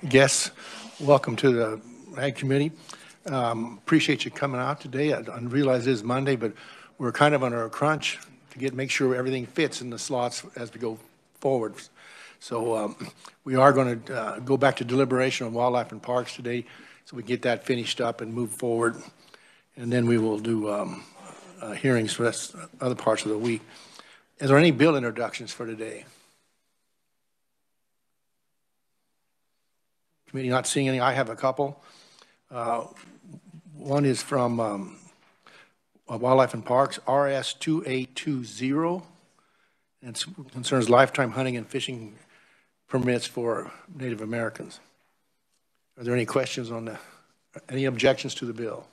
guests, welcome to the Ag Committee. Appreciate you coming out today. I realize it is Monday, but we're kind of under a crunch to make sure everything fits in the slots as we go forward. So we are going to go back to deliberation on wildlife and parks today, so we get that finished up and move forward, and then we will do hearings for the other parts of the week. Is there any bill introductions for today? Committee not seeing any. I have a couple. One is from Wildlife and Parks, RS 2820. It concerns lifetime hunting and fishing permits for Native Americans. Are there any questions on that? Any objections to the bill?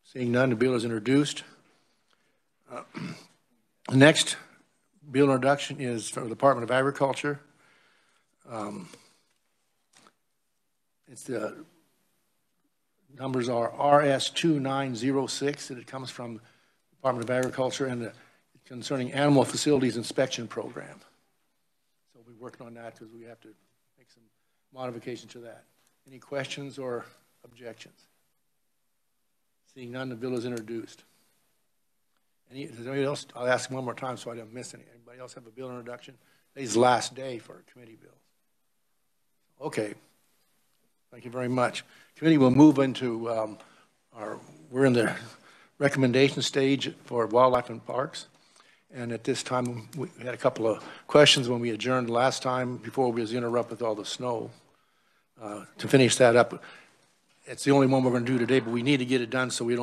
Seeing none, the bill is introduced. The next bill introduction is from the Department of Agriculture. It's the numbers are RS 2906, and it comes from the Department of Agriculture and concerning animal facilities inspection program. So we're working on that because we have to make some modifications to that. Any questions or objections? Seeing none, the bill is introduced. Does anybody else? I'll ask one more time so I don't miss any. Anybody else have a bill introduction? Today's the last day for committee bills. Okay. Thank you very much. Committee will move into we're in the recommendation stage for wildlife and parks. And at this time, we had a couple of questions when we adjourned last time before we was interrupted with all the snow. To finish that up, it's the only one we're going to do today, but we need to get it done so we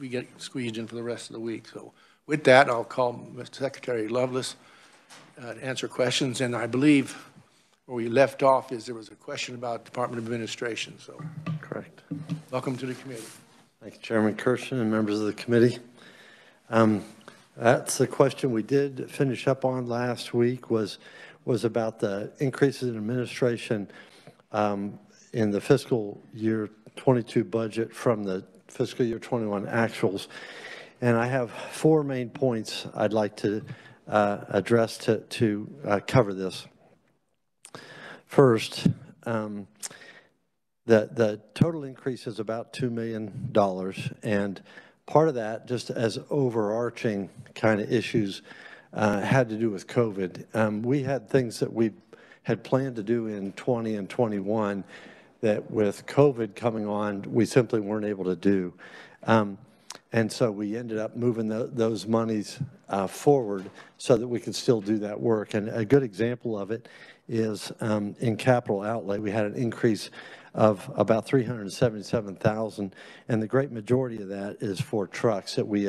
get squeezed in for the rest of the week. So with that, I'll call Mr. Secretary Lovelace to answer questions. And I believe where we left off is there was a question about Department of Administration. So correct. Welcome to the committee. Thank you, Chairman Kirshen and members of the committee. That's the question we did finish up on last week was about the increases in administration in the fiscal year 22 budget from the fiscal year 21 actuals. And I have four main points I'd like to address to cover this. First, the total increase is about $2 million, and part of that, just as overarching kind of issues, had to do with COVID. We had things that we had planned to do in 20 and 21 that with COVID coming on, we simply weren't able to do. And so we ended up moving those monies forward so that we could still do that work. And a good example of it is in capital outlay. We had an increase of about $377,000, and the great majority of that is for trucks that we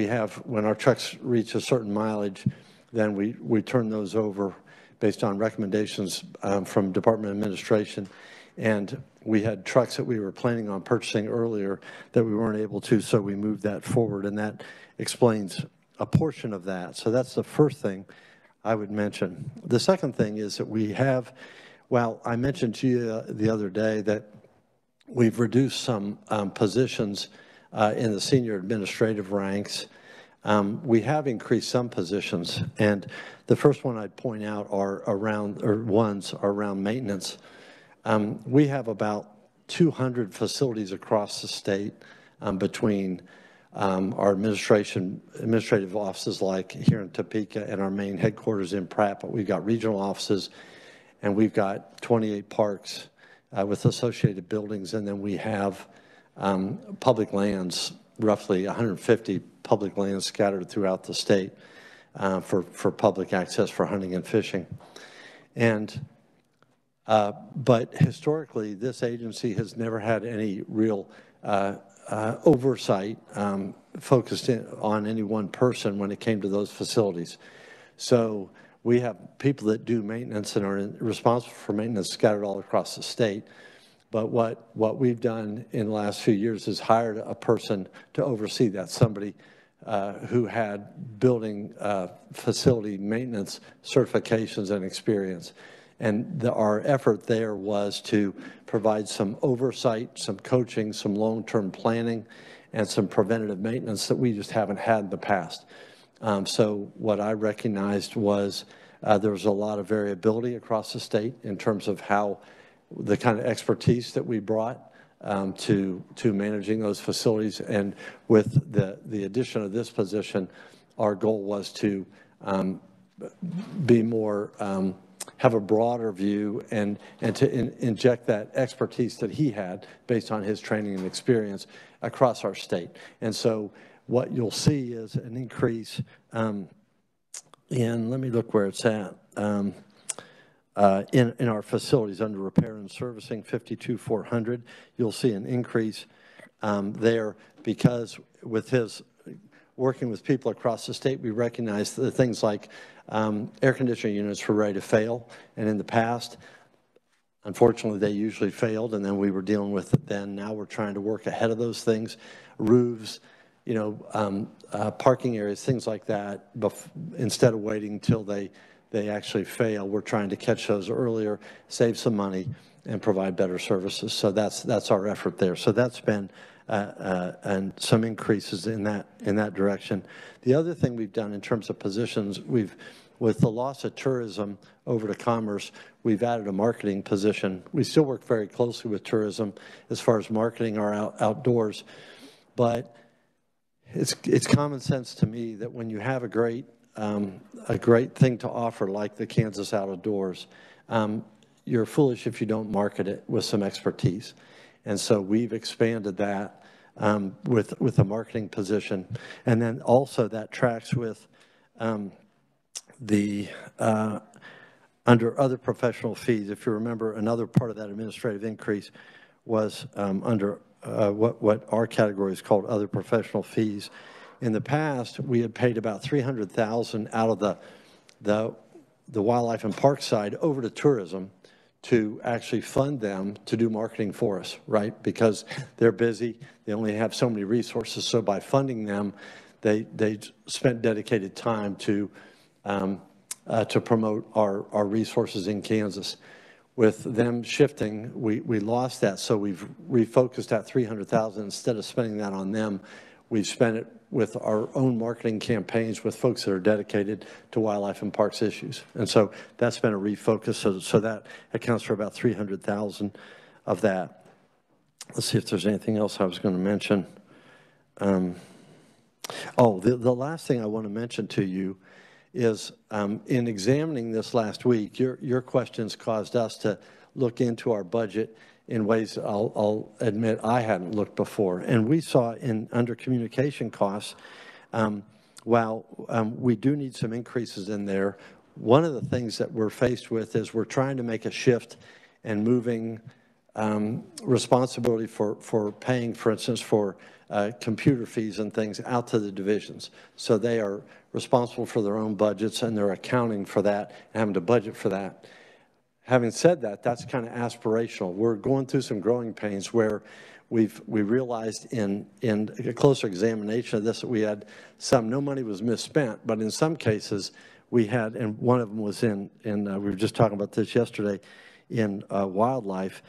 have when our trucks reach a certain mileage, then we turn those over based on recommendations from Department of Administration. And we had trucks that we were planning on purchasing earlier that we weren't able to, so we moved that forward, and that explains a portion of that. So that's the first thing I would mention. The second thing is that we have, well, I mentioned to you the other day that we've reduced some positions in the senior administrative ranks. We have increased some positions, and the first one I'd point out are around maintenance. We have about 200 facilities across the state between our administrative offices like here in Topeka and our main headquarters in Pratt, but we've got regional offices and we've got 28 parks with associated buildings, and then we have public lands, roughly 150 public lands scattered throughout the state for public access for hunting and fishing. And but historically, this agency has never had any real oversight focused on any one person when it came to those facilities. So we have people that do maintenance and are responsible for maintenance scattered all across the state. But what we've done in the last few years is hired a person to oversee that, somebody who had building facility maintenance certifications and experience. And our effort there was to provide some oversight, some coaching, some long-term planning, and some preventative maintenance that we just haven't had in the past. So what I recognized was There was a lot of variability across the state in terms of how the kind of expertise that we brought to managing those facilities. And with the addition of this position, our goal was to be more, have a broader view and to inject that expertise that he had based on his training and experience across our state. And so what you'll see is an increase in, let me look where it's at, in our facilities under repair and servicing, 52,400. You'll see an increase there because with his working with people across the state, we recognize that things like air conditioning units were ready to fail, and in the past, unfortunately, they usually failed, and then we were dealing with it then. Now we're trying to work ahead of those things, roofs, you know, parking areas, things like that. Instead of waiting until they actually fail, we're trying to catch those earlier, save some money, and provide better services. So that's our effort there. So that's been and some increases in that direction. The other thing we've done in terms of positions, with the loss of tourism over to commerce, we've added a marketing position. We still work very closely with tourism as far as marketing our outdoors, but it's common sense to me that when you have a great thing to offer like the Kansas Out of Doors, you're foolish if you don't market it with some expertise. And so we've expanded that with a marketing position. And then also that tracks with under other professional fees. If you remember, another part of that administrative increase was under what our category is called other professional fees. In the past, we had paid about $300,000 out of the wildlife and park side over to tourism to actually fund them to do marketing for us, right? Because they're busy, they only have so many resources. So by funding them, they spent dedicated time to promote our resources in Kansas. With them shifting, we lost that, so we've refocused that $300,000. Instead of spending that on them, we've spent it with our own marketing campaigns with folks that are dedicated to wildlife and parks issues. And so that's been a refocus, so that accounts for about $300,000 of that. Let's see if there's anything else I was going to mention. The last thing I want to mention to you is in examining this last week, your questions caused us to look into our budget in ways I'll admit I hadn't looked before. And we saw under communication costs, while we do need some increases in there, one of the things that we're faced with is we're trying to make a shift and moving responsibility for paying, for instance, for computer fees and things out to the divisions. So they are responsible for their own budgets and they're accounting for that and having to budget for that. Having said that, that's kind of aspirational. We're going through some growing pains where we realized in a closer examination of this that we had no money was misspent, but in some cases we had, and one of them was we were just talking about this yesterday, in wildlife.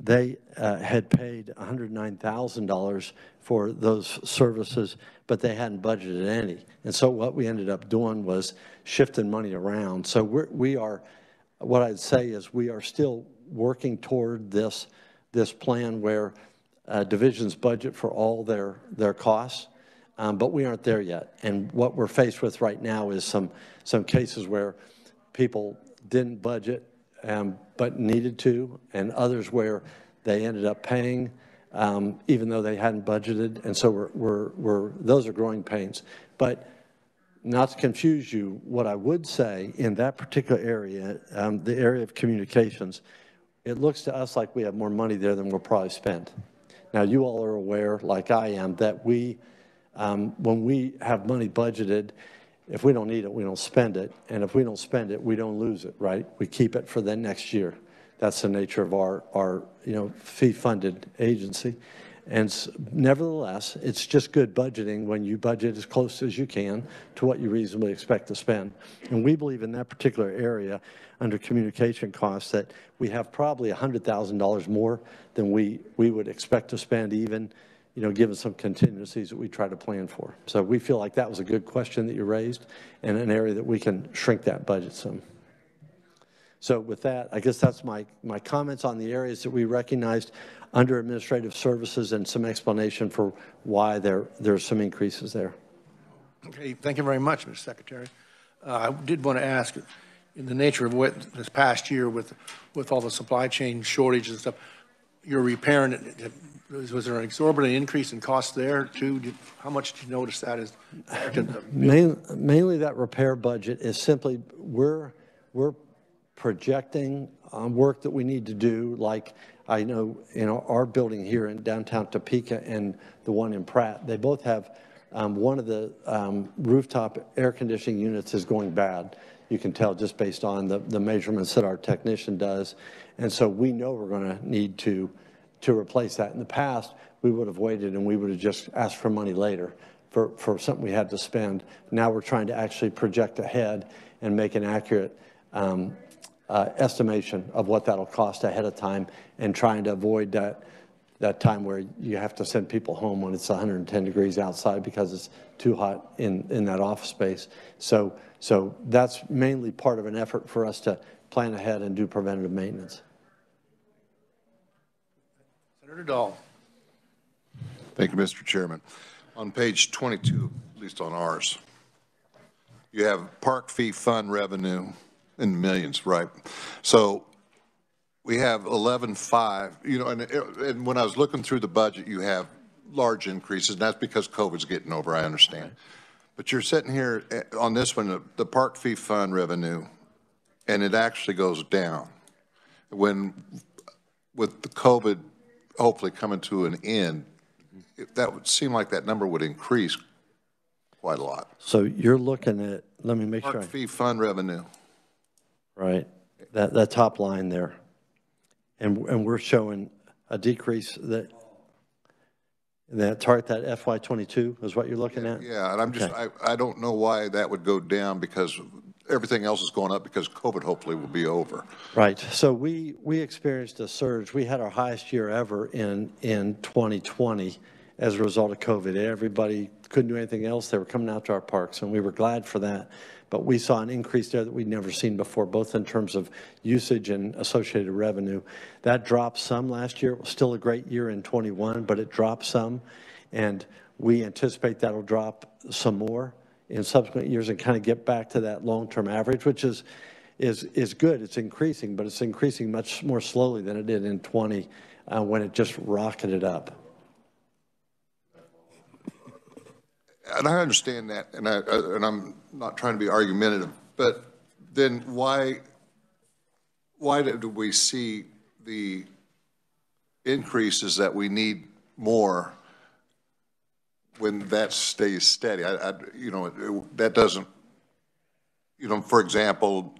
They had paid $109,000 for those services, but they hadn't budgeted any. And so what we ended up doing was shifting money around. So we are, what I'd say is we are still working toward this plan where divisions budget for all their costs, but we aren't there yet. And what we're faced with right now is some cases where people didn't budget but needed to, and others where they ended up paying even though they hadn't budgeted. And so those are growing pains. But not to confuse you, what I would say in that particular area, the area of communications, it looks to us like we have more money there than we'll probably spend. Now, you all are aware, like I am, that when we have money budgeted, if we don't need it, we don't spend it. And if we don't spend it, we don't lose it, right? We keep it for the next year. That's the nature of our fee-funded agency. And nevertheless, it's just good budgeting when you budget as close as you can to what you reasonably expect to spend. And we believe in that particular area under communication costs that we have probably $100,000 more than we would expect to spend, even given some contingencies that we try to plan for. So we feel like that was a good question that you raised and an area that we can shrink that budget some. So with that, I guess that's my comments on the areas that we recognized under administrative services and some explanation for why there's some increases there. Okay, thank you very much, Mr. Secretary. I did want to ask, in the nature of what this past year with all the supply chain shortages and stuff, you're repairing it. Was there an exorbitant increase in cost there too? How much did you notice that is? Mainly that repair budget is simply we're projecting work that we need to do. Like I know, our building here in downtown Topeka and the one in Pratt, they both have one of the rooftop air conditioning units is going bad. You can tell just based on the measurements that our technician does. And so we know we're going to need to replace that. In the past, we would have waited and we would have just asked for money later for something we had to spend. Now we're trying to actually project ahead and make an accurate estimation of what that'll cost ahead of time, and trying to avoid that time where you have to send people home when it's 110 degrees outside because it's too hot in that office space. So that's mainly part of an effort for us to plan ahead and do preventative maintenance. Senator Dahl. Thank you, Mr. Chairman. On page 22, at least on ours, you have park fee fund revenue in millions, right? So we have 11.5, and when I was looking through the budget, you have large increases, and that's because COVID's getting over, I understand. Right. But you're sitting here on this one, the park fee fund revenue, and it actually goes down. When, with the COVID hopefully coming to an end, that would seem like that number would increase quite a lot. So you're looking at, let me make sure. Park fee fund revenue. Right, that top line there. And we're showing a decrease that target, that FY22 is what you're looking at? Yeah, and I'm just, okay. I don't know why that would go down, because everything else is going up because COVID hopefully will be over. Right, so we experienced a surge. We had our highest year ever in 2020 as a result of COVID. Everybody couldn't do anything else. They were coming out to our parks, and we were glad for that. But we saw an increase there that we'd never seen before, both in terms of usage and associated revenue. That dropped some last year. It was still a great year in 21, but it dropped some. And we anticipate that'll drop some more in subsequent years and kind of get back to that long-term average, which is good. It's increasing, but it's increasing much more slowly than it did in 20 when it just rocketed up. And I understand that, and I'm not trying to be argumentative, but then why do we see the increases that we need more when that stays steady? That doesn't, for example,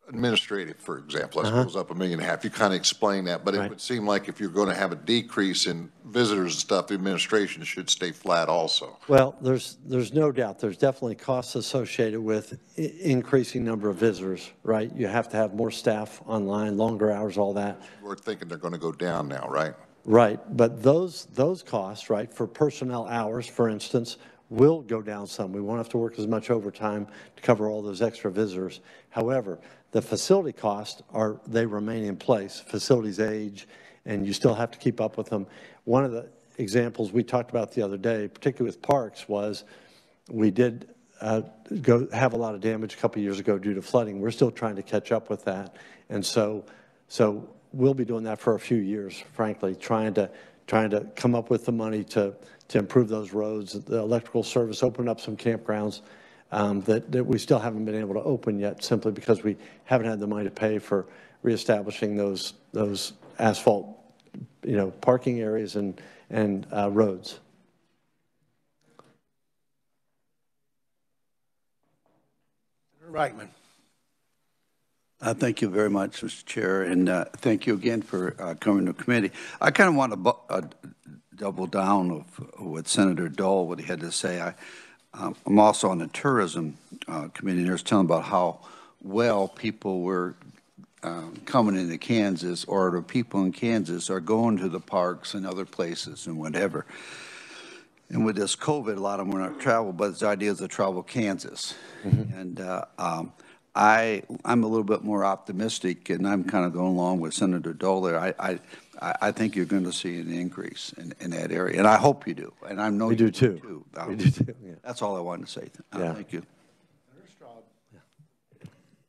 administrative, for example, that goes up $1.5 million. You kind of explain that, but right. It would seem like if you're going to have a decrease in visitors and stuff, the administration should stay flat also. Well, there's no doubt. There's definitely costs associated with increasing number of visitors, right? You have to have more staff online, longer hours, all that. We're thinking they're going to go down now, right? Right, but those costs, right, for personnel hours, for instance, will go down some. We won't have to work as much overtime to cover all those extra visitors. However, the facility costs they remain in place. Facilities age, and you still have to keep up with them. One of the examples we talked about the other day, particularly with parks, was we did have a lot of damage a couple of years ago due to flooding. We're still trying to catch up with that, and so we'll be doing that for a few years, frankly, trying to come up with the money to improve those roads. The electrical service opened up some campgrounds that we still haven't been able to open yet, simply because we haven't had the money to pay for reestablishing those asphalt, parking areas and roads. Reichman. Thank you very much, Mr. Chair, and thank you again for coming to committee. I kind of want to double down of what Senator Dole, what he had to say. I'm also on the tourism committee, and I was telling about how well people were coming into Kansas, or the people in Kansas are going to the parks and other places and whatever. And with this COVID, a lot of them are not travel, but it's the idea is to travel Kansas. And I'm a little bit more optimistic, and I'm kind of going along with Senator Dole there. I think you're going to see an increase in that area, and I hope you do. And I know We you do too. We do too. Yeah. That's all I wanted to say. Yeah. Thank you.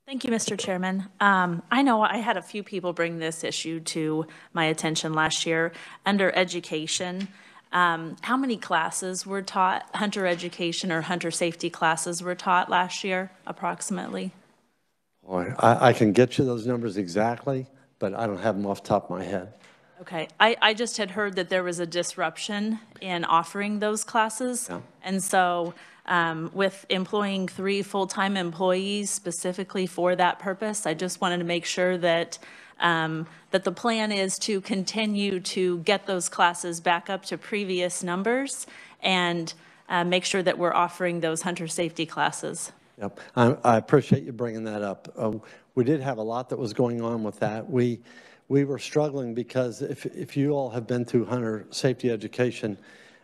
Thank you, Mr. Chairman. I know I had a few people bring this issue to my attention last year. Under education, how many classes were taught, hunter education or hunter safety classes were taught last year, approximately? Boy, I can get you those numbers exactly, but I don't have them off the top of my head. Okay, I just had heard that there was a disruption in offering those classes. Yeah. And so with employing 3 full-time employees specifically for that purpose, I just wanted to make sure that that the plan is to continue to get those classes back up to previous numbers and make sure that we're offering those hunter safety classes. Yep, I appreciate you bringing that up. We did have a lot that was going on with that. We were struggling because if you all have been through hunter safety education,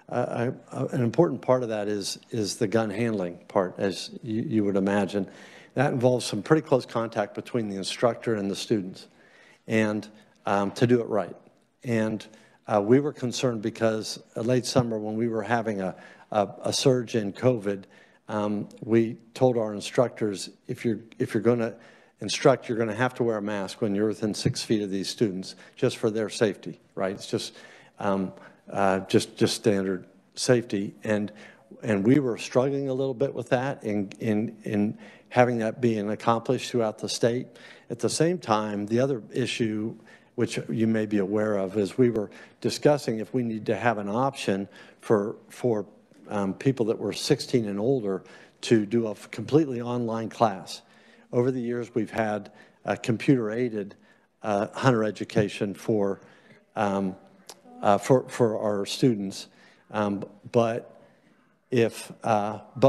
an important part of that is the gun handling part, as you would imagine. That involves some pretty close contact between the instructor and the students, and to do it right. And we were concerned because late summer, when we were having a surge in COVID, we told our instructors, if you're going to instruct, you're going to have to wear a mask when you're within 6 feet of these students, just for their safety, right? It's just standard safety, and we were struggling a little bit with that in having that being accomplished throughout the state. At the same time, the other issue, which you may be aware of, is we were discussing if we need to have an option for people that were 16 and older to do a completely online class. Over the years, we've had computer-aided hunter education for our students, but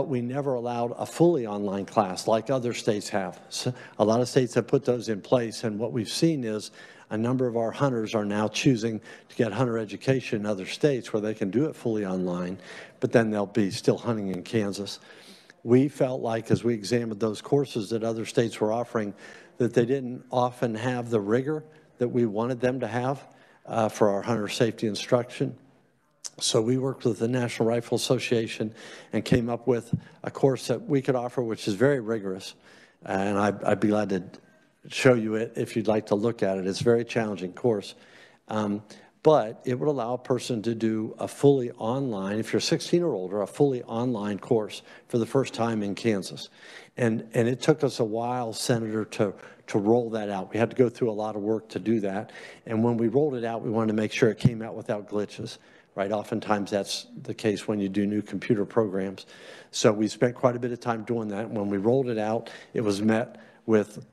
we never allowed a fully online class like other states have. So a lot of states have put those in place, and what we've seen is a number of our hunters are now choosing to get hunter education in other states where they can do it fully online, but then they'll be still hunting in Kansas. We felt like, as we examined those courses that other states were offering, that they didn't often have the rigor that we wanted them to have for our hunter safety instruction. So we worked with the National Rifle Association and came up with a course that we could offer, which is very rigorous. And I'd be glad to show you it if you'd like to look at it. It's a very challenging course. But it would allow a person to do a fully online, if you're 16 or older, a fully online course for the first time in Kansas. And it took us a while, Senator, to roll that out. We had to go through a lot of work to do that. And when we rolled it out, we wanted to make sure it came out without glitches, right? Oftentimes that's the case when you do new computer programs. So we spent quite a bit of time doing that. When we rolled it out, it was met with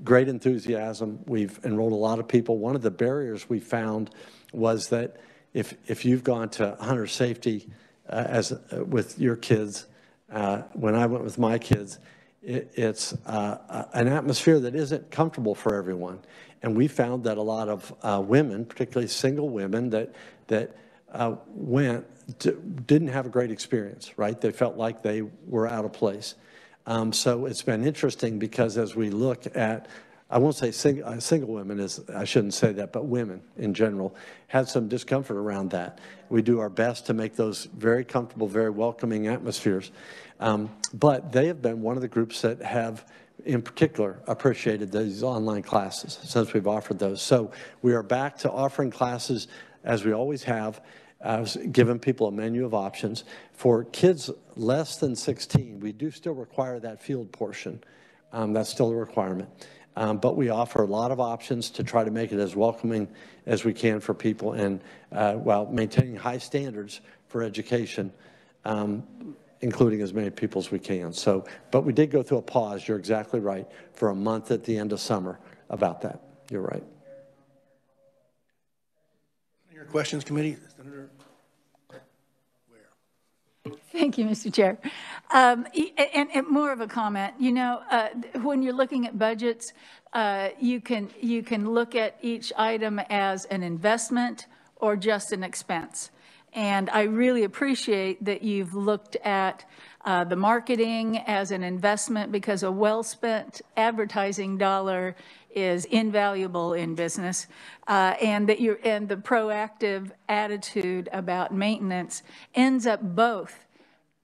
great enthusiasm. We've enrolled a lot of people. One of the barriers we found was that if you've gone to hunter safety with your kids, when I went with my kids, it's an atmosphere that isn't comfortable for everyone. And we found that a lot of women, particularly single women that went, didn't have a great experience, right? They felt like they were out of place. So it's been interesting because as we look at, I won't say single women, I shouldn't say that, but women in general had some discomfort around that. We do our best to make those very comfortable, very welcoming atmospheres. But they have been one of the groups that have, in particular, appreciated these online classes since we've offered those. So we are back to offering classes as we always have, giving people a menu of options. For kids less than 16, we do still require that field portion. That's still a requirement. But we offer a lot of options to try to make it as welcoming as we can for people, and while maintaining high standards for education, including as many people as we can. So, but we did go through a pause, you're exactly right, for a month at the end of summer about that. You're right. Your questions, committee? Senator Ware. Thank you, Mr. Chair. And more of a comment. You know, when you're looking at budgets, you can look at each item as an investment or just an expense. And I really appreciate that you've looked at the marketing as an investment, because a well-spent advertising dollar is invaluable in business, and that the proactive attitude about maintenance ends up both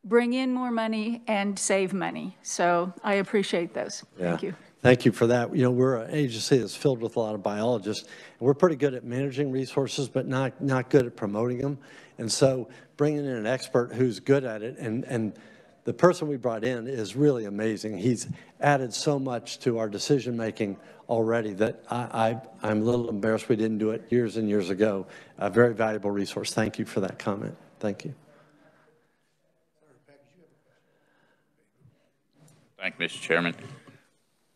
bring in more money and save money. So I appreciate those. Thank you. Thank you for that. You know, we're an agency that's filled with a lot of biologists, and we're pretty good at managing resources, but not good at promoting them. And so bringing in an expert who's good at it, and the person we brought in is really amazing. He's added so much to our decision-making already that I'm a little embarrassed we didn't do it years and years ago. A very valuable resource. Thank you for that comment. Thank you. Thank you, Mr. Chairman.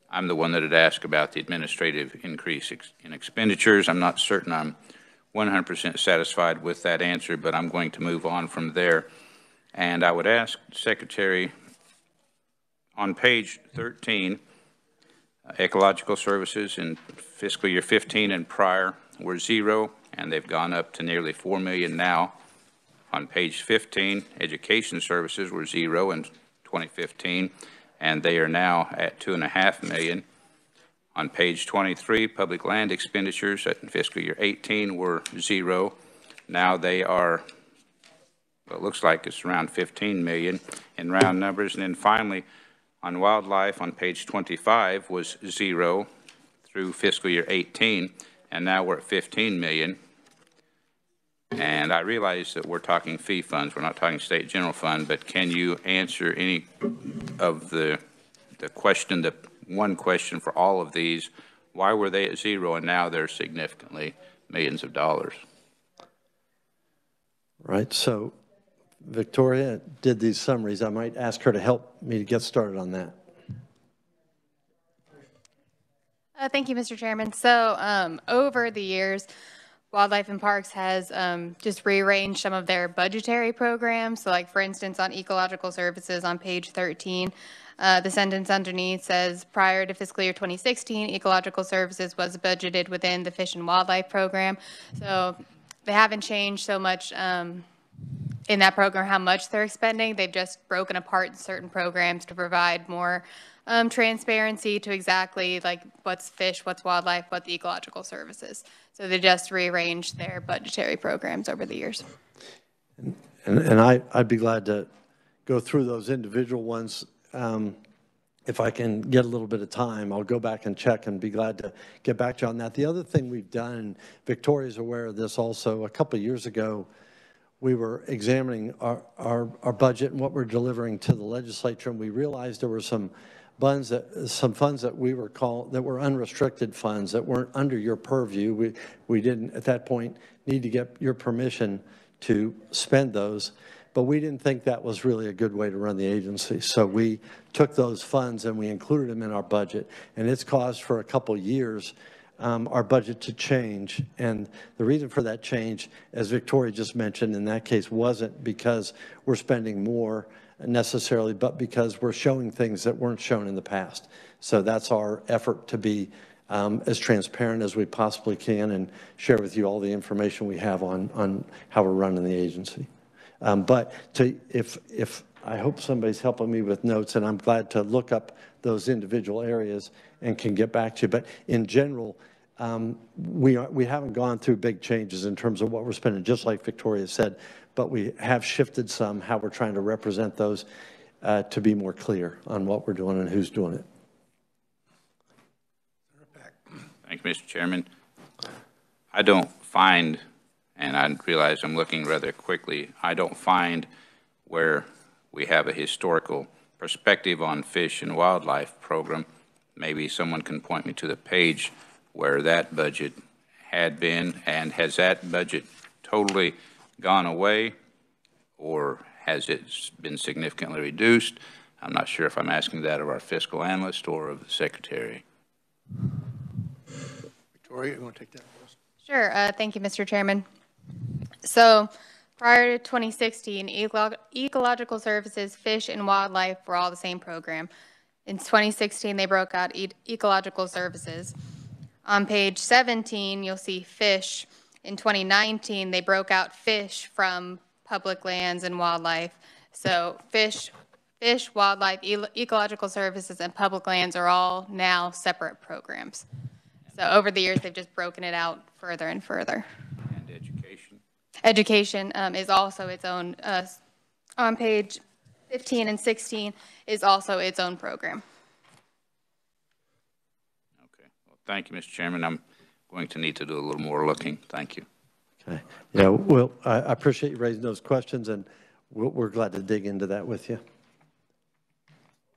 I'm the one that had asked about the administrative increase in expenditures. I'm not certain I'm 100% satisfied with that answer, but I'm going to move on from there. And I would ask Secretary, on page 13, ecological services in fiscal year 15 and prior were zero, and they've gone up to nearly $4 million now. On page 15, education services were zero in 2015, and they are now at $2.5 million. On page 23, public land expenditures in fiscal year 18 were zero. Now they are, well, it looks like it's around 15 million in round numbers. And then finally, on wildlife on page 25 was zero through fiscal year 18, and now we're at 15 million. And I realize that we're talking fee funds, we're not talking state general fund, but can you answer any of the question, the one question for all of these? Why were they at zero and now they're significantly millions of dollars? Right, so Victoria did these summaries. I might ask her to help me to get started on that. Thank you, Mr. Chairman. So over the years, Wildlife and Parks has just rearranged some of their budgetary programs. So like, for instance, on ecological services on page 13, the sentence underneath says, prior to fiscal year 2016, ecological services was budgeted within the Fish and Wildlife program. So they haven't changed so much in that program how much they're expending. They've just broken apart certain programs to provide more transparency to exactly like what's fish, what's wildlife, what the ecological services. So they just rearranged their budgetary programs over the years. And I'd be glad to go through those individual ones. If I can get a little bit of time, I'll go back and check and be glad to get back to you on that. The other thing we've done, Victoria's aware of this also, a couple of years ago, we were examining our budget and what we're delivering to the legislature, and we realized there were some funds that we were that were unrestricted funds that weren't under your purview. We didn't at that point need to get your permission to spend those, but we didn't think that was really a good way to run the agency. So we took those funds and we included them in our budget, and it's caused for a couple years our budget to change. And the reason for that change, as Victoria just mentioned, in that case wasn't because we're spending more necessarily, but because we're showing things that weren't shown in the past. So that's our effort to be as transparent as we possibly can and share with you all the information we have on how we're running the agency. But if I hope somebody's helping me with notes, and I'm glad to look up those individual areas and can get back to you. But in general, we haven't gone through big changes in terms of what we're spending, just like Victoria said, but we have shifted some how we're trying to represent those to be more clear on what we're doing and who's doing it. Thank you, Mr. Chairman. I don't find, and I realize I'm looking rather quickly, I don't find where we have a historical perspective on fish and wildlife program. Maybe someone can point me to the page where that budget had been, and has that budget totally gone away, or has it been significantly reduced? I'm not sure if I'm asking that of our fiscal analyst or of the secretary. Victoria, you want to take that first? Sure. Thank you, Mr. Chairman. So prior to 2016, ecological services, fish, and wildlife were all the same program. In 2016, they broke out ecological services. On page 17, you'll see fish In 2019, they broke out fish from public lands and wildlife. So fish, wildlife, ecological services, and public lands are all now separate programs. So over the years, they've just broken it out further and further. And education? Education is also its own, on page 15 and 16 is also its own program. Okay. Well, thank you, Mr. Chairman. I'm going to need to do a little more looking. Thank you. Okay. Yeah, well, I appreciate you raising those questions, and we're glad to dig into that with you.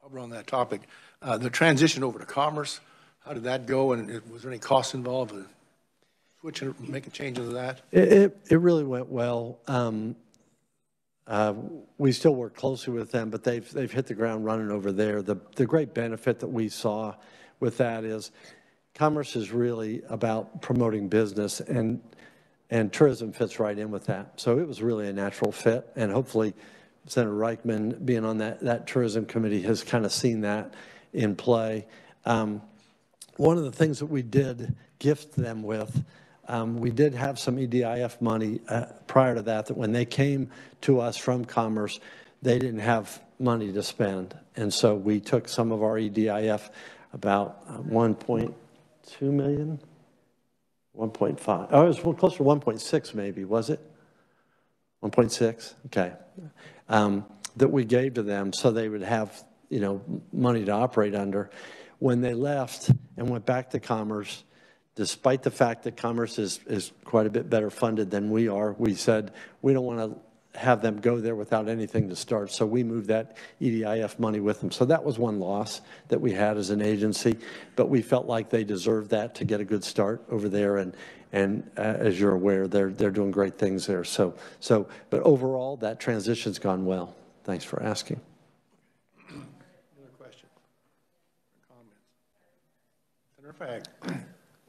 Over on that topic, the transition over to commerce, how did that go, and was there any cost involved with switching, making changes to that? It really went well. We still work closely with them, but they've hit the ground running over there. The great benefit that we saw with that is commerce is really about promoting business, and tourism fits right in with that. So it was really a natural fit, and hopefully Senator Reichman, being on that tourism committee, has kind of seen that in play. One of the things that we did gift them with, we did have some EDIF money prior to that when they came to us from Commerce, they didn't have money to spend. And so we took some of our EDIF, about 1.2 million, 1.5. Oh, it was closer to 1.6 maybe, was it? 1.6, okay. That we gave to them so they would have, you know, money to operate under. When they left and went back to Commerce, despite the fact that Commerce is quite a bit better funded than we are, we said we don't want to have them go there without anything to start. So we moved that EDIF money with them. So that was one loss that we had as an agency, but we felt like they deserved that to get a good start over there. And as you're aware, they're doing great things there. But overall, that transition's gone well. Thanks for asking. Another question or comments? Senator Fagg.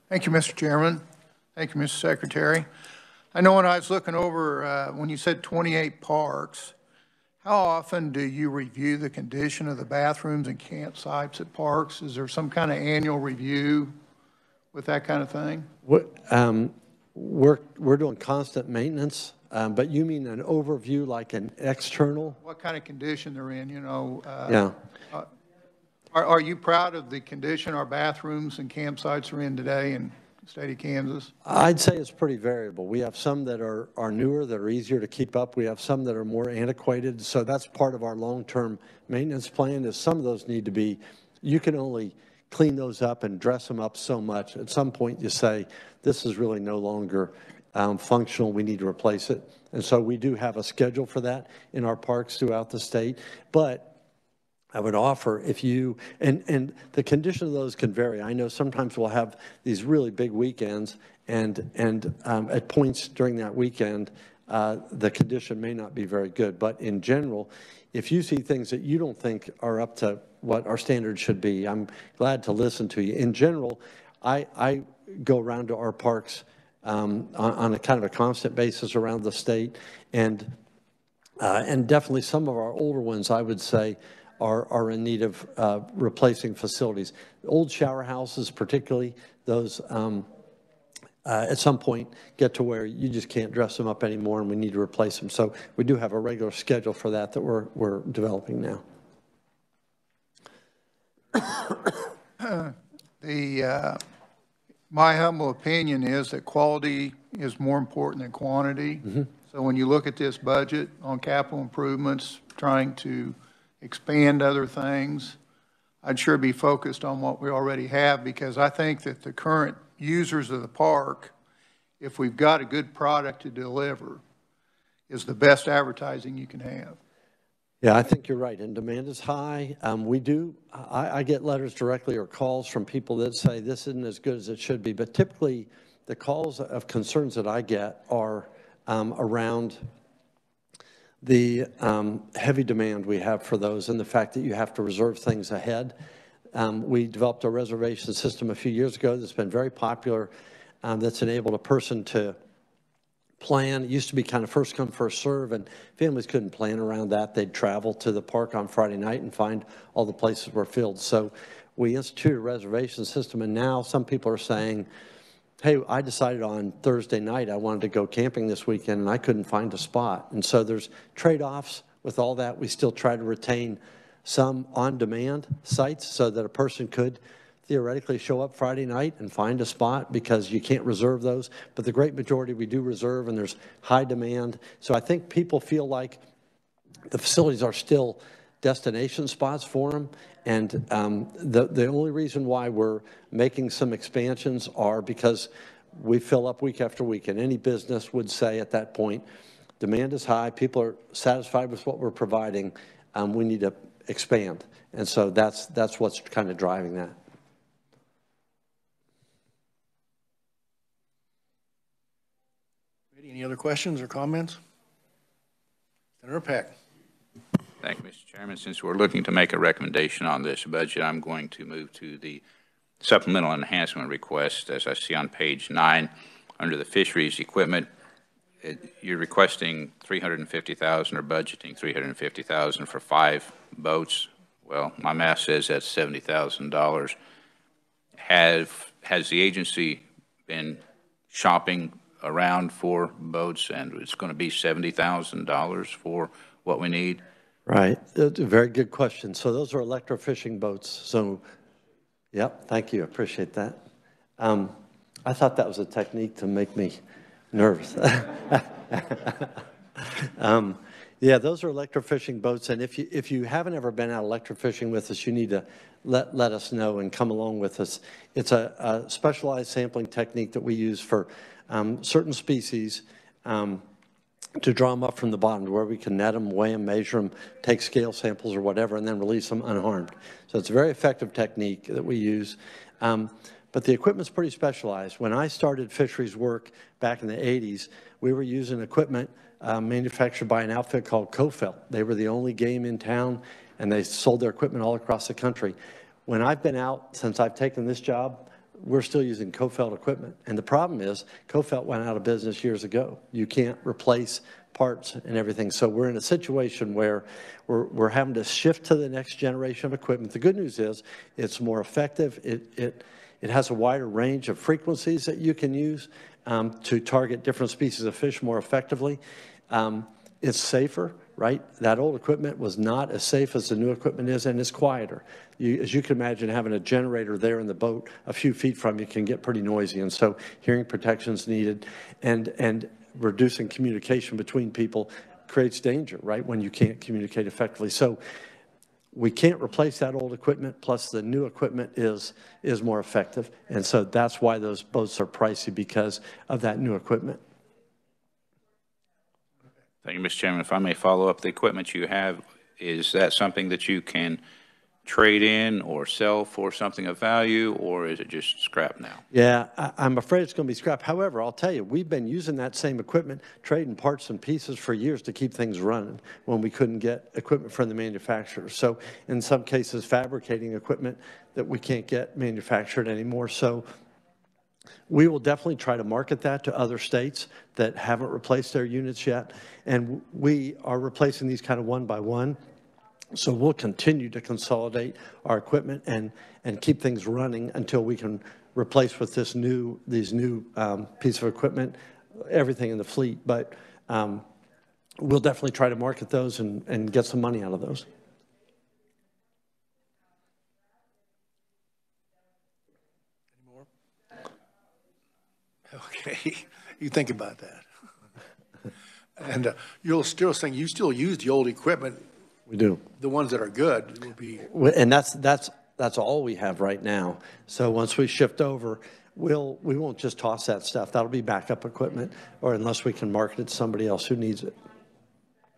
Thank you, Mr. Chairman. Thank you, Mr. Secretary. I know when I was looking over, when you said 28 parks, how often do you review the condition of the bathrooms and campsites at parks? Is there some kind of annual review with that kind of thing? We're doing constant maintenance, but you mean an overview like an external? What kind of condition they're in, you know? Yeah. Are you proud of the condition our bathrooms and campsites are in today in the state of Kansas? I'd say it's pretty variable. We have some that are newer, that are easier to keep up. We have some that are more antiquated. So that's part of our long-term maintenance plan is some of those need to be, you can only clean those up and dress them up so much. At some point you say, this is really no longer functional, we need to replace it. And so we do have a schedule for that in our parks throughout the state. But I would offer if you, and the condition of those can vary. I know sometimes we'll have these really big weekends and at points during that weekend, the condition may not be very good. But in general, if you see things that you don't think are up to what our standards should be, I'm glad to listen to you. In general, I go around to our parks on a kind of a constant basis around the state, and definitely some of our older ones, I would say, are in need of replacing facilities. Old shower houses, particularly, those at some point get to where you just can't dress them up anymore, and we need to replace them. So we do have a regular schedule for that we're developing now. My humble opinion is that quality is more important than quantity. Mm-hmm. So when you look at this budget on capital improvements, trying to expand other things, I'd sure be focused on what we already have, because I think that the current users of the park, if we've got a good product to deliver, is the best advertising you can have. Yeah, I think you're right, and demand is high. I get letters directly or calls from people that say this isn't as good as it should be, but typically the calls of concerns that I get are around the heavy demand we have for those and the fact that you have to reserve things ahead. We developed a reservation system a few years ago that's been very popular, that's enabled a person to plan. It used to be kind of first come, first serve, and families couldn't plan around that. They'd travel to the park on Friday night and find all the places were filled. So we instituted a reservation system, and now some people are saying, hey, I decided on Thursday night I wanted to go camping this weekend, and I couldn't find a spot. And so there's trade-offs with all that. We still try to retain some on-demand sites so that a person could theoretically show up Friday night and find a spot, because you can't reserve those. But the great majority we do reserve, and there's high demand. So I think people feel like the facilities are still destination spots for them. And the only reason why we're making some expansions are because we fill up week after week. And any business would say at that point, demand is high, people are satisfied with what we're providing, we need to expand. And so that's what's kind of driving that. Any other questions or comments? Senator Peck. Thank you, Mr. Chairman. Since we're looking to make a recommendation on this budget, I'm going to move to the supplemental enhancement request. As I see on page 9, under the fisheries equipment, you're requesting $350,000 or budgeting $350,000 for 5 boats. Well, my math says that's $70,000. Has the agency been shopping around for boats, and it's going to be $70,000 for what we need? Right. That's a very good question. So those are electrofishing boats. So, yep, thank you. I appreciate that. I thought that was a technique to make me nervous. Yeah, those are electrofishing boats. And if you haven't ever been out electrofishing with us, you need to let us know and come along with us. It's a specialized sampling technique that we use for certain species, to draw them up from the bottom to where we can net them, weigh them, measure them, take scale samples or whatever, and then release them unharmed. So it's a very effective technique that we use. But the equipment's pretty specialized. When I started fisheries work back in the 80s, we were using equipment manufactured by an outfit called Cofelt. They were the only game in town, and they sold their equipment all across the country. When I've been out, since I've taken this job, we're still using Cofelt equipment. And the problem is Cofelt went out of business years ago. You can't replace parts and everything. So we're in a situation where we're having to shift to the next generation of equipment. The good news is it's more effective. It has a wider range of frequencies that you can use to target different species of fish more effectively. It's safer, right? That old equipment was not as safe as the new equipment is, and it's quieter. As you can imagine, having a generator there in the boat a few feet from you can get pretty noisy, and so hearing protection is needed, and reducing communication between people creates danger, right, when you can't communicate effectively. So we can't replace that old equipment, plus the new equipment is more effective, and so that's why those boats are pricey, because of that new equipment. Thank you, Mr. Chairman. If I may follow up, the equipment you have, is that something that you can trade in or sell for something of value, or is it just scrap now? Yeah, I'm afraid it's going to be scrap. However, I'll tell you, we've been using that same equipment, trading parts and pieces for years to keep things running when we couldn't get equipment from the manufacturers. So in some cases, fabricating equipment that we can't get manufactured anymore. So we will definitely try to market that to other states that haven't replaced their units yet. And we are replacing these kind of one by one. So we'll continue to consolidate our equipment and keep things running until we can replace with these new piece of equipment, everything in the fleet. But we'll definitely try to market those and get some money out of those. Any more? Okay, you think about that. And you're still saying you still use the old equipment. We do. The ones that are good will be. And that's all we have right now. So once we shift over, we won't just toss that stuff. That'll be backup equipment, or unless we can market it to somebody else who needs it.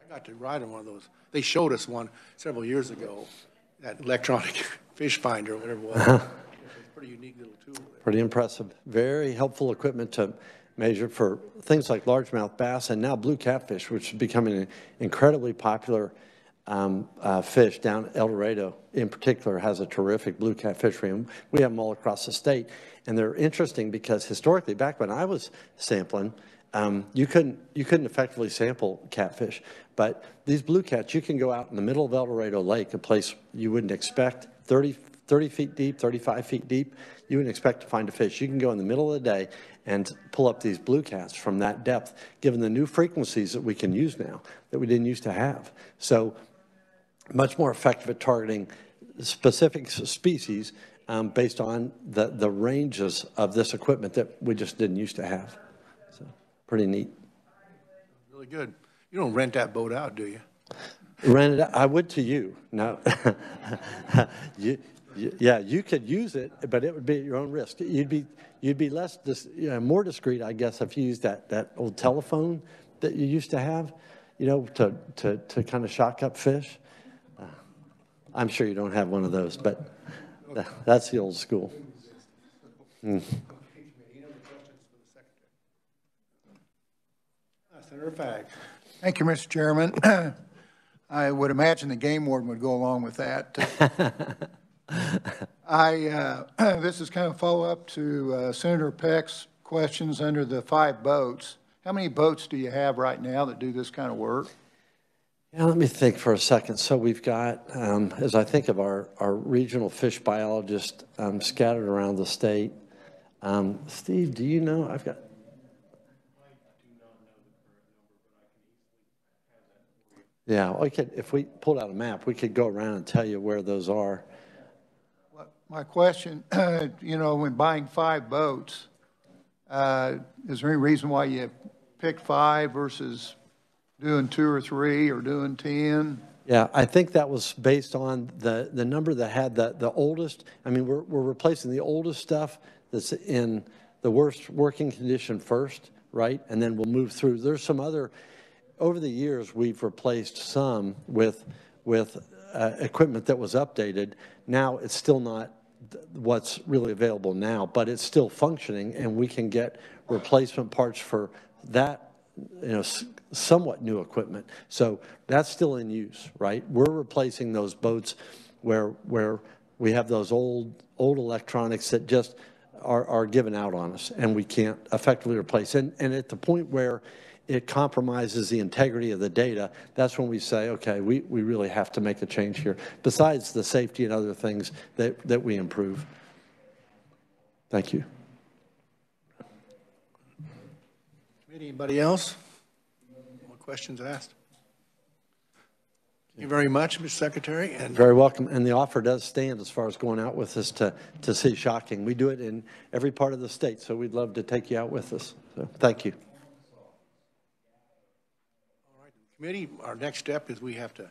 I got to ride on one of those. They showed us one several years ago, that electronic fish finder or whatever it was. It's a pretty unique little tool. Pretty impressive. Very helpful equipment to measure for things like largemouth bass and now blue catfish, which is becoming an incredibly popular fish down El Dorado in particular has a terrific blue cat fishery, and we have them all across the state. And they're interesting because historically, back when I was sampling, you couldn't effectively sample catfish. But these blue cats, you can go out in the middle of El Dorado Lake, a place you wouldn't expect, 30 feet deep, 35 feet deep. you wouldn't expect to find a fish. You can go in the middle of the day and pull up these blue casts from that depth, given the new frequencies that we can use now that we didn't used to have. So much more effective at targeting specific species based on the ranges of this equipment that we just didn't used to have. So pretty neat. Really good. You don't rent that boat out, do you? Rent it out. I would to you. No. Yeah, you could use it, but it would be at your own risk. You'd be less more discreet, I guess, if you used that old telephone that you used to have, to kind of shock up fish. I'm sure you don't have one of those, but that's the old school. Senator Fagg. Thank you, Mr. Chairman. I would imagine the game warden would go along with that. This is kind of follow-up to Senator Peck's questions under the 5 boats. How many boats do you have right now that do this kind of work? Yeah, let me think for a second. So we've got, as I think of our regional fish biologists scattered around the state. Steve, do you know? I've got. Yeah, if we pulled out a map, we could go around and tell you where those are. My question, when buying 5 boats, is there any reason why you picked 5 versus doing 2 or 3 or doing 10? Yeah, I think that was based on the number that had the oldest. I mean, we're replacing the oldest stuff that's in the worst working condition first, right? And then we'll move through. There's some other. Over the years, we've replaced some with equipment that was updated. Now it's still not what's really available now, but it's still functioning, and we can get replacement parts for that, somewhat new equipment. So that's still in use, right? We're replacing those boats where we have those old electronics that just are given out on us, and we can't effectively replace. And at the point where it compromises the integrity of the data, that's when we say, okay, we really have to make a change here, besides the safety and other things that we improve. Thank you. Anybody else? More questions asked? Thank you very much, Mr. Secretary. And very welcome. And the offer does stand as far as going out with us to see shocking. We do it in every part of the state, so we'd love to take you out with us. So thank you. Committee, our next step is we have to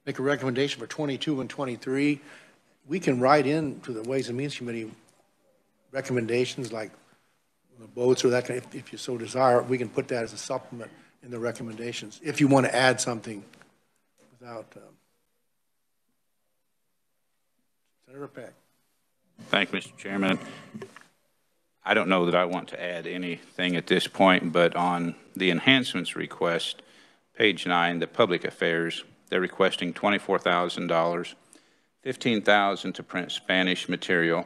make a recommendation for 22 and 23. We can write into the Ways and Means Committee recommendations like the boats or that kind of, if you so desire. We can put that as a supplement in the recommendations if you want to add something without. Senator Peck. Thank you, Mr. Chairman. I don't know that I want to add anything at this point, but on the enhancements request, page 9, the public affairs, they're requesting $24,000, $15,000 to print Spanish material.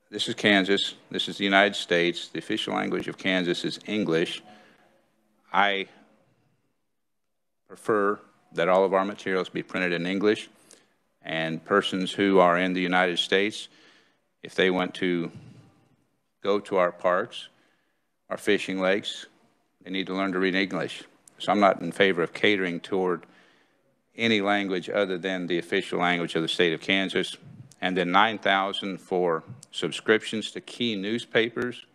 This is Kansas. This is the United States. The official language of Kansas is English. I prefer that all of our materials be printed in English, and persons who are in the United States, if they want to go to our parks, our fishing lakes, they need to learn to read English. So I'm not in favor of catering toward any language other than the official language of the state of Kansas. And then $9,000 for subscriptions to key newspapers.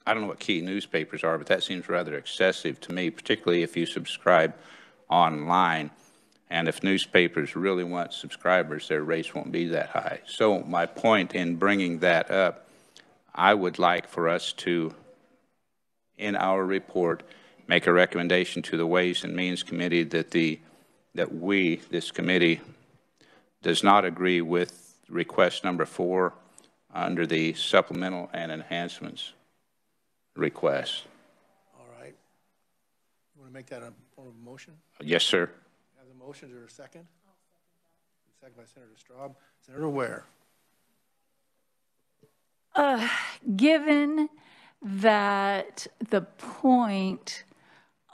I don't know what key newspapers are, but that seems rather excessive to me, particularly if you subscribe online. And if newspapers really want subscribers, their rates won't be that high. So my point in bringing that up, I would like for us to, in our report, make a recommendation to the Ways and Means Committee that this committee does not agree with request number 4 under the supplemental and enhancements request. All right. You want to make that a form of motion? Yes, sir. Have the motion. Is there a second? Second by Senator Straub. Senator Ware. Given that the point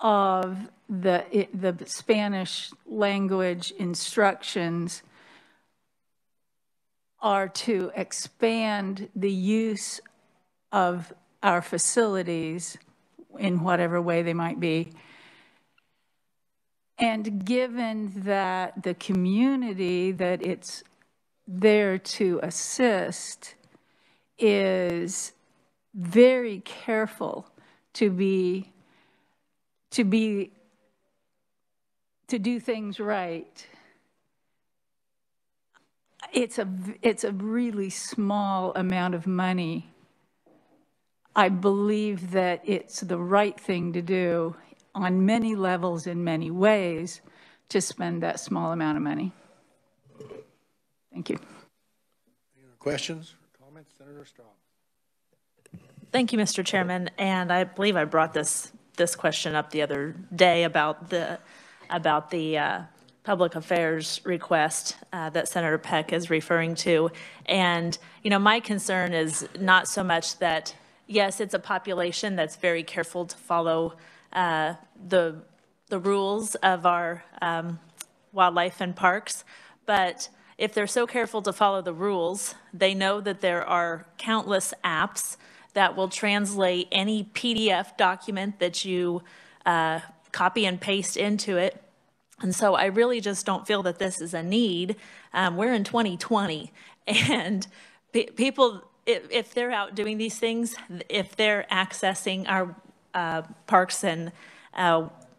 of the Spanish language instructions are to expand the use of our facilities in whatever way they might be. And given that the community that it's there to assist is very careful to do things right, it's a really small amount of money. I believe that it's the right thing to do on many levels in many ways to spend that small amount of money. Thank you. Any other questions or comments? Senator Straub. Thank you, Mr. Chairman. And I believe I brought this question up the other day about the public affairs request that Senator Peck is referring to. And, you know, my concern is not so much that, yes, it's a population that's very careful to follow the rules of our wildlife and parks, but if they're so careful to follow the rules, they know that there are countless apps that will translate any PDF document that you copy and paste into it. And so I really just don't feel that this is a need. We're in 2020, and people, if they're out doing these things, if they're accessing our parks and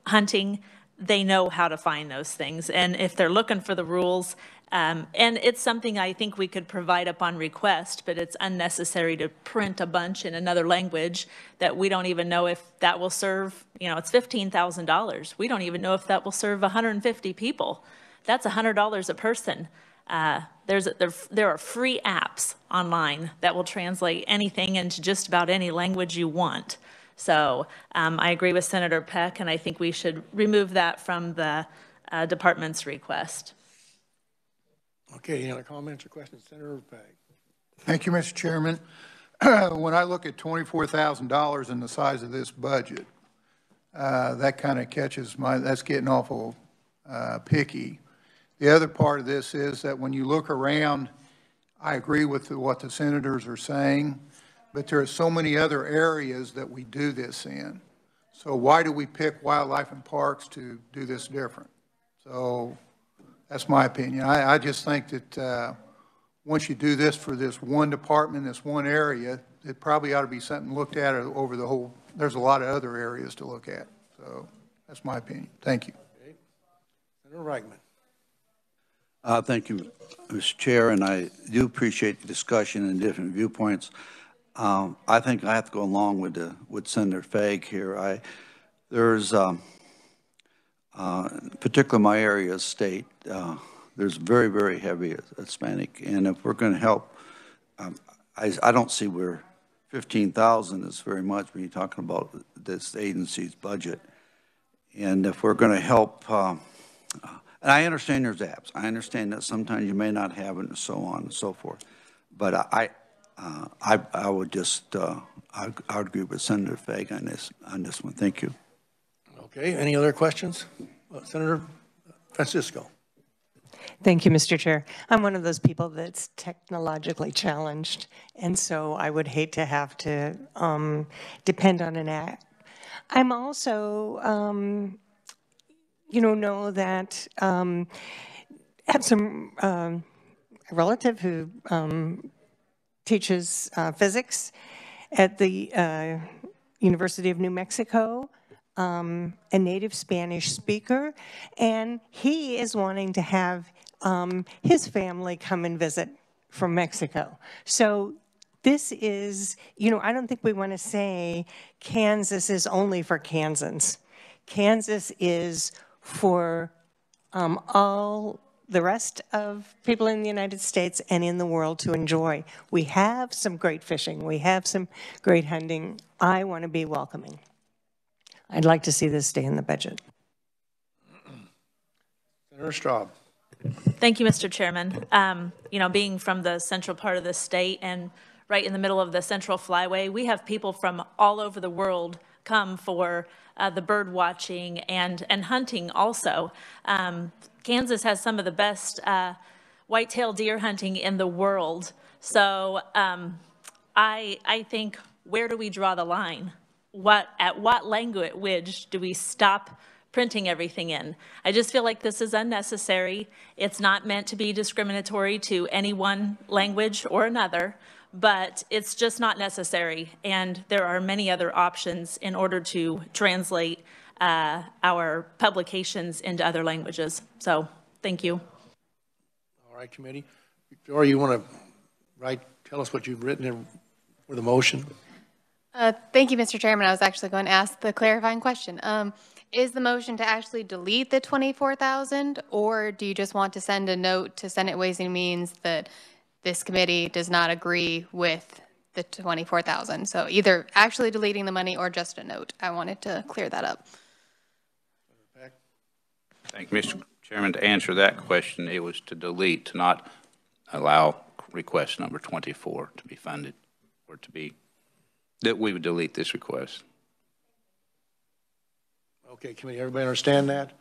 hunting, they know how to find those things. And if they're looking for the rules, and it's something I think we could provide upon request, but it's unnecessary to print a bunch in another language that we don't even know if that will serve, you know, it's $15,000. We don't even know if that will serve 150 people. That's $100 a person. There are free apps online that will translate anything into just about any language you want. So I agree with Senator Peck, and I think we should remove that from the department's request. Okay, any other comments or questions? Senator Peck. Thank you, Mr. Chairman. When I look at $24,000 in the size of this budget, that kind of catches that's getting awful picky. The other part of this is that when you look around, I agree with what the senators are saying, but there are so many other areas that we do this in. So why do we pick wildlife and parks to do this different? So that's my opinion. I just think that once you do this for this one department, this one area, it probably ought to be something looked at over the whole. There's a lot of other areas to look at. So that's my opinion. Thank you. Okay. Senator Reichman. Thank you, Mr. Chair, and I do appreciate the discussion and different viewpoints. I think I have to go along with Senator Fagg here. There's particularly my area, state, there's very, very heavy Hispanic, and if we're going to help, I don't see where 15,000 is very much when you're talking about this agency's budget. And if we're going to help, and I understand there's apps. I understand that sometimes you may not have it and so on and so forth. But I would just, I would agree with Senator Fagg on this one. Thank you. Okay, any other questions? Senator Francisco. Thank you, Mr. Chair. I'm one of those people that's technologically challenged, and so I would hate to have to depend on an app. I'm also, know that I have some relative who teaches physics at the University of New Mexico, a native Spanish speaker, and he is wanting to have his family come and visit from Mexico. So this is, I don't think we want to say Kansas is only for Kansans. Kansas is for all the rest of people in the United States and in the world to enjoy. We have some great fishing. We have some great hunting. I want to be welcoming. I'd like to see this stay in the budget. Senator Straub. Thank you, Mr. Chairman. Being from the central part of the state and right in the middle of the Central Flyway, we have people from all over the world come for the bird watching and hunting also. Kansas has some of the best whitetail deer hunting in the world. So I think, where do we draw the line? At what language do we stop printing everything in? I just feel like this is unnecessary. It's not meant to be discriminatory to any one language or another, but it's just not necessary. And there are many other options in order to translate our publications into other languages. So thank you. All right, committee. Victoria, you want to tell us what you've written in for the motion? Thank you, Mr. Chairman. I was actually going to ask the clarifying question. Is the motion to actually delete the 24,000, or do you just want to send a note to Senate Ways and Means that this committee does not agree with the 24,000? So either actually deleting the money or just a note. I wanted to clear that up. Thank you, Mr. Chairman. To answer that question, it was to delete, to not allow request number 24 to be funded, or to be, that we would delete this request. Okay, committee, everybody understand that?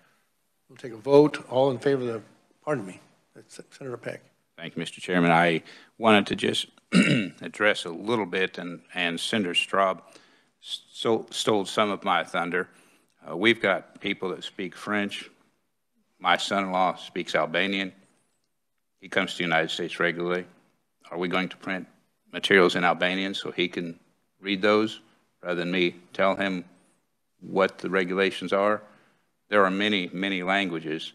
We'll take a vote. All in favor of the, pardon me, that's Senator Peck. Thank you, Mr. Chairman. I wanted to just address a little bit, and Senator Straub stole some of my thunder. We've got people that speak French. My son-in-law speaks Albanian. He comes to the United States regularly. Are we going to print materials in Albanian so he can read those rather than me tell him what the regulations are? There are many, many languages.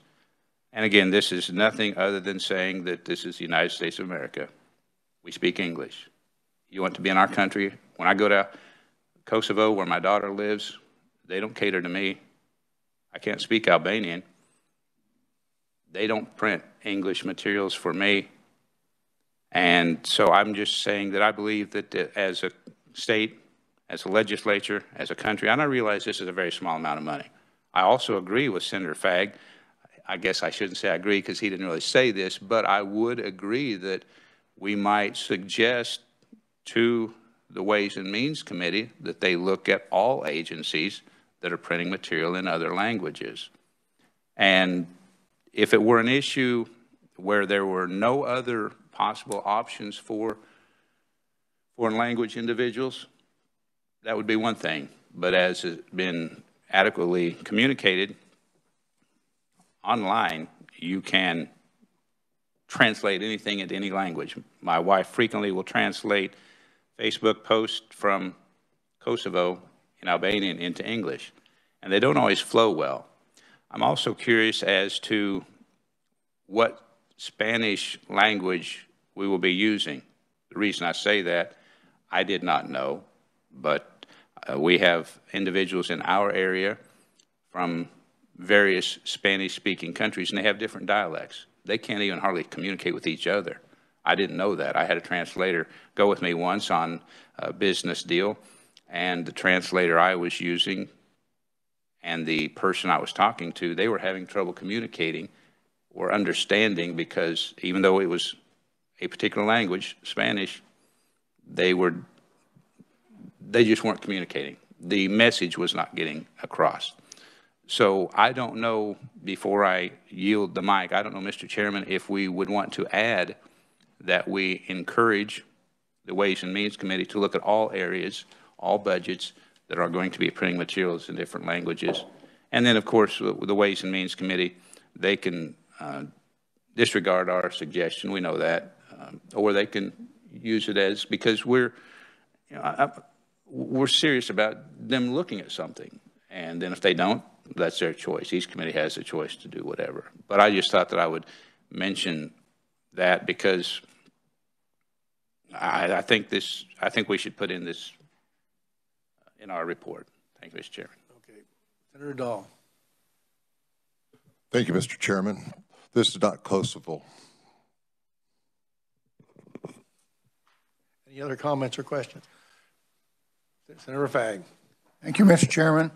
And again, this is nothing other than saying that this is the United States of America. We speak English. You want to be in our country? When I go to Kosovo, where my daughter lives, they don't cater to me. I can't speak Albanian. They don't print English materials for me. And so I'm just saying that I believe that as a state, as a legislature, as a country, and I realize this is a very small amount of money. I also agree with Senator Fagg. I guess I shouldn't say I agree because he didn't really say this, but I would agree that we might suggest to the Ways and Means Committee that they look at all agencies that are printing material in other languages. And if it were an issue where there were no other possible options for foreign language individuals, that would be one thing. But as has been adequately communicated, online, you can translate anything into any language. My wife frequently will translate Facebook posts from Kosovo in Albanian into English, and they don't always flow well. I'm also curious as to what Spanish language we will be using. The reason I say that, I did not know, but we have individuals in our area from various Spanish-speaking countries, and they have different dialects. They can't even hardly communicate with each other. I didn't know that. I had a translator go with me once on a business deal, and the translator I was using and the person I was talking to, they were having trouble communicating or understanding, because even though it was a particular language, Spanish, they just weren't communicating. The message was not getting across. So I don't know, before I yield the mic, I don't know, Mr. Chairman, if we would want to add that we encourage the Ways and Means Committee to look at all areas, all budgets that are going to be printing materials in different languages. And then, of course, the Ways and Means Committee, they can disregard our suggestion, we know that, or they can use it as, because we're serious about them looking at something. And then if they don't, that's their choice. Each committee has a choice to do whatever. But I just thought that I would mention that, because I think we should put in this in our report. Thank you, Mr. Chairman. Okay. Senator Dahl. Thank you, Mr. Chairman. This is not Kosovo. Any other comments or questions? Senator Fagg. Thank you, Mr. Chairman.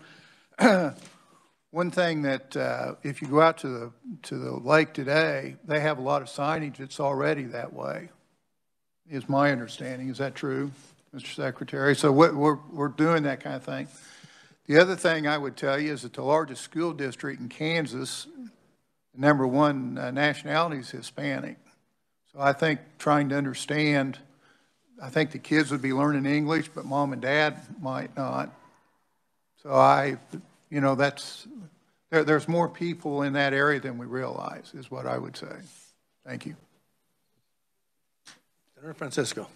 One thing that if you go out to the lake today, they have a lot of signage that's already that way, is my understanding. Is that true, Mr. Secretary? So we're doing that kind of thing. The other thing I would tell you is that the largest school district in Kansas, the #1 nationality is Hispanic. So I think trying to understand, I think the kids would be learning English, but mom and dad might not. So there's more people in that area than we realize, is what I would say. Thank you. Senator Francisco.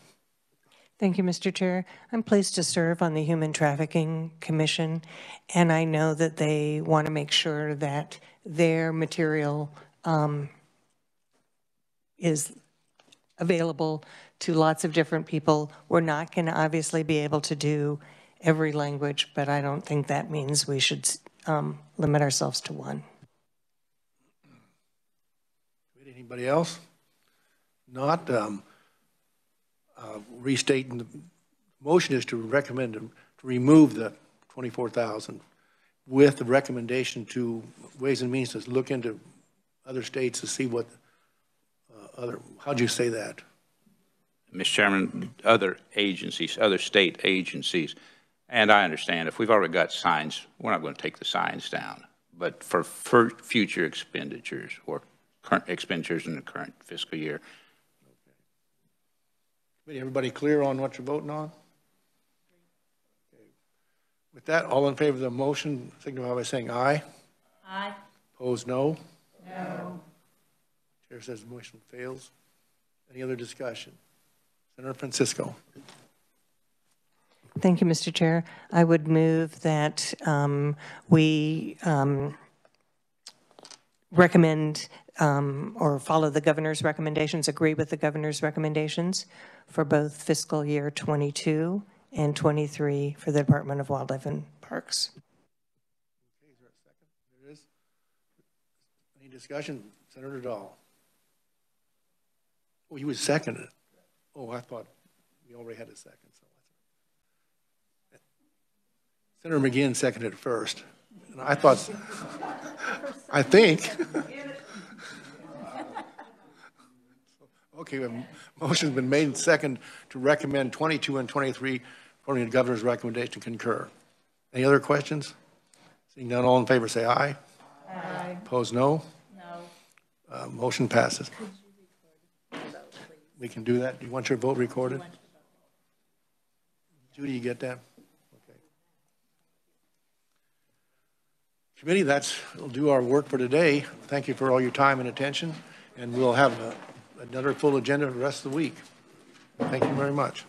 Thank you, Mr. Chair. I'm pleased to serve on the Human Trafficking Commission, and I know that they want to make sure that their material is available to lots of different people. We're not going to obviously be able to do every language, but I don't think that means we should limit ourselves to one. Anybody else? Not. Restating the motion is to recommend to remove the 24,000 with the recommendation to Ways and Means to look into other states to see what how'd you say that? Mr. Chairman, other agencies, other state agencies, and I understand if we've already got signs, we're not going to take the signs down, but for future expenditures or current expenditures in the current fiscal year. Everybody clear on what you're voting on? Okay. With that, all in favor of the motion, signify by saying aye. Aye. Opposed, no? No. Chair says the motion fails. Any other discussion? Senator Francisco. Thank you, Mr. Chair. I would move that we recommend or follow the governor's recommendations, agree with the governor's recommendations for both fiscal year 22 and 23 for the Department of Wildlife and Parks. Okay, is there a second? There is. Any discussion? Senator Dahl. Oh, he was seconded. Oh, I thought we already had a second. So Senator McGinn seconded it first. And I thought, I think. Okay, motion's been made and second to recommend 22 and 23 according to the governor's recommendation. Concur. Any other questions? Seeing none, all in favor say aye. Aye. Opposed, no? No. Motion passes. We can do that. Do you want your vote recorded? Judy, you get that? Okay. Committee, that'll do our work for today. Thank you for all your time and attention, and we'll have another full agenda for the rest of the week. Thank you very much.